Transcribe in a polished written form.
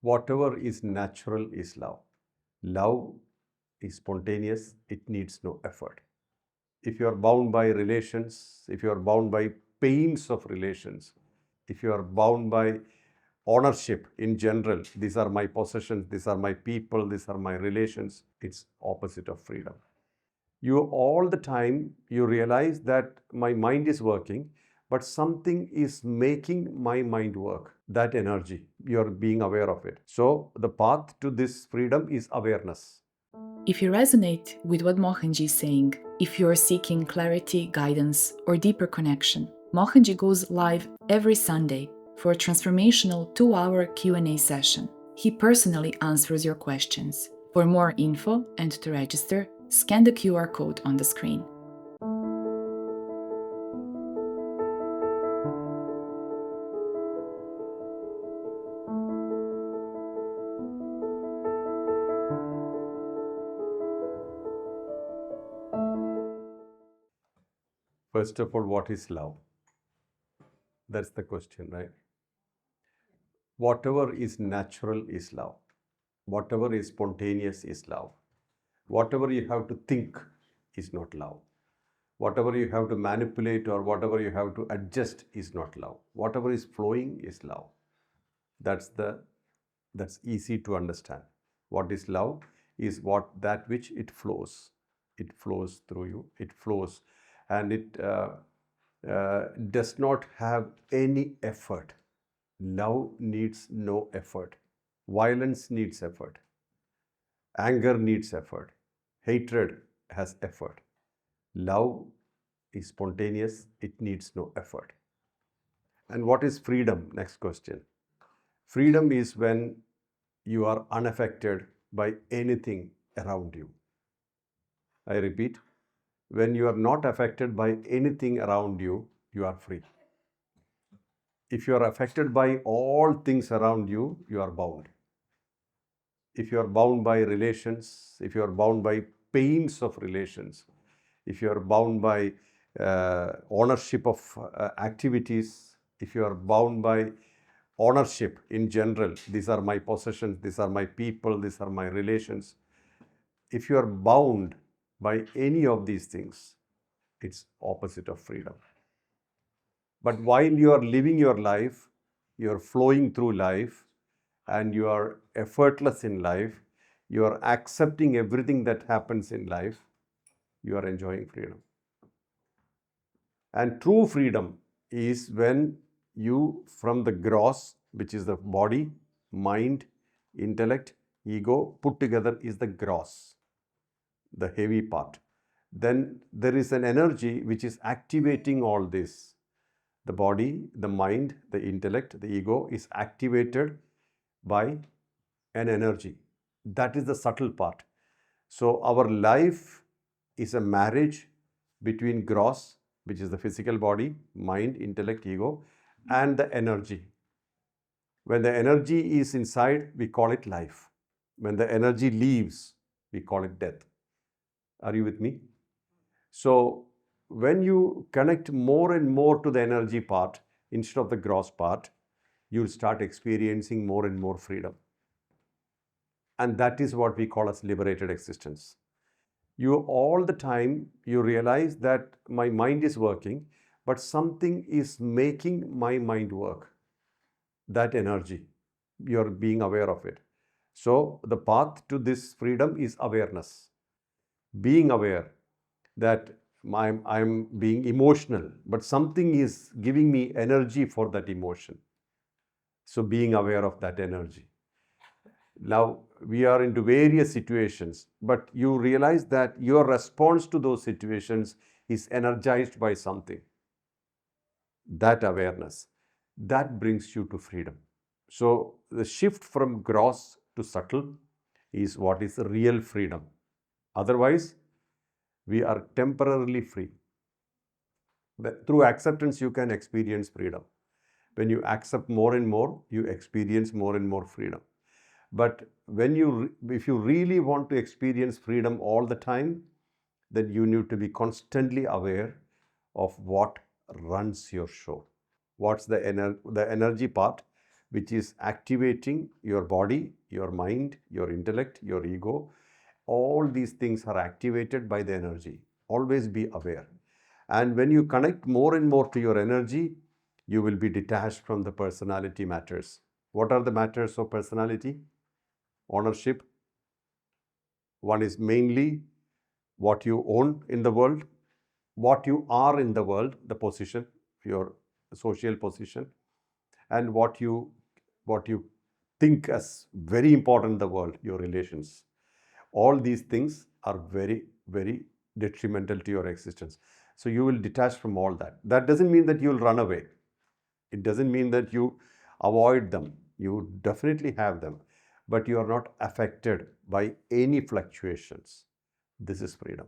Whatever is natural is love. Love is spontaneous, it needs no effort. If you are bound by relations, if you are bound by pains of relations, if you are bound by ownership in general, these are my possessions, these are my people, these are my relations, it's opposite of freedom. You all the time, you realize that my mind is working, but something is making my mind work. That energy, you are being aware of it. So the path to this freedom is awareness. If you resonate with what Mohanji is saying, if you are seeking clarity, guidance, or deeper connection, Mohanji goes live every Sunday for a transformational 2-hour Q&A session. He personally answers your questions. For more info and to register, scan the QR code on the screen. First of all, what is love? That's the question, right? Whatever is natural is love. Whatever is spontaneous is love. Whatever you have to think is not love. Whatever you have to manipulate or whatever you have to adjust is not love. Whatever is flowing is love. That's easy to understand. What is love is that which it flows. It flows through you. It flows, and it does not have any effort. Love needs no effort. Violence needs effort. Anger needs effort. Hatred has effort. Love is spontaneous. It needs no effort. And what is freedom? Next question. Freedom is when you are unaffected by anything around you. I repeat, when you are not affected by anything around you, you are free. If you are affected by all things around you, you are bound. If you are bound by relations, if you are bound by pains of relations, if you are bound by ownership of activities, if you are bound by ownership in general, these are my possessions, these are my people, these are my relations. If you are bound by any of these things, it's opposite of freedom. But while you are living your life, you are flowing through life, and you are effortless in life, you are accepting everything that happens in life, you are enjoying freedom. And true freedom is when you, from the gross, which is the body, mind, intellect, ego, put together is the gross, the heavy part. Then there is an energy which is activating all this. The body, the mind, the intellect, the ego is activated by an energy. That is the subtle part. So our life is a marriage between gross, which is the physical body, mind, intellect, ego, and the energy. When the energy is inside, we call it life. When the energy leaves, we call it death. Are you with me? So when you connect more and more to the energy part instead of the gross part, you'll start experiencing more and more freedom. And that is what we call as liberated existence. You all the time, you realize that my mind is working, but something is making my mind work. That energy, you're being aware of it. So the path to this freedom is awareness. Being aware that I'm being emotional, but something is giving me energy for that emotion. So being aware of that energy. Now we are into various situations, but you realize that your response to those situations is energized by something. That awareness, that brings you to freedom. So the shift from gross to subtle is what is real freedom. Otherwise, we are temporarily free. But through acceptance, you can experience freedom. When you accept more and more, you experience more and more freedom. But if you really want to experience freedom all the time, then you need to be constantly aware of what runs your show. What's the energy part? which is activating your body, your mind, your intellect, your ego. All these things are activated by the energy. Always be aware. And when you connect more and more to your energy, you will be detached from the personality matters. What are the matters of personality? Ownership. One is mainly what you own in the world, what you are in the world, the position, your social position, and what you think as very important in the world, your relations. All these things are very, very detrimental to your existence. So you will detach from all that. That doesn't mean that you will run away. It doesn't mean that you avoid them. You definitely have them, but you are not affected by any fluctuations. This is freedom.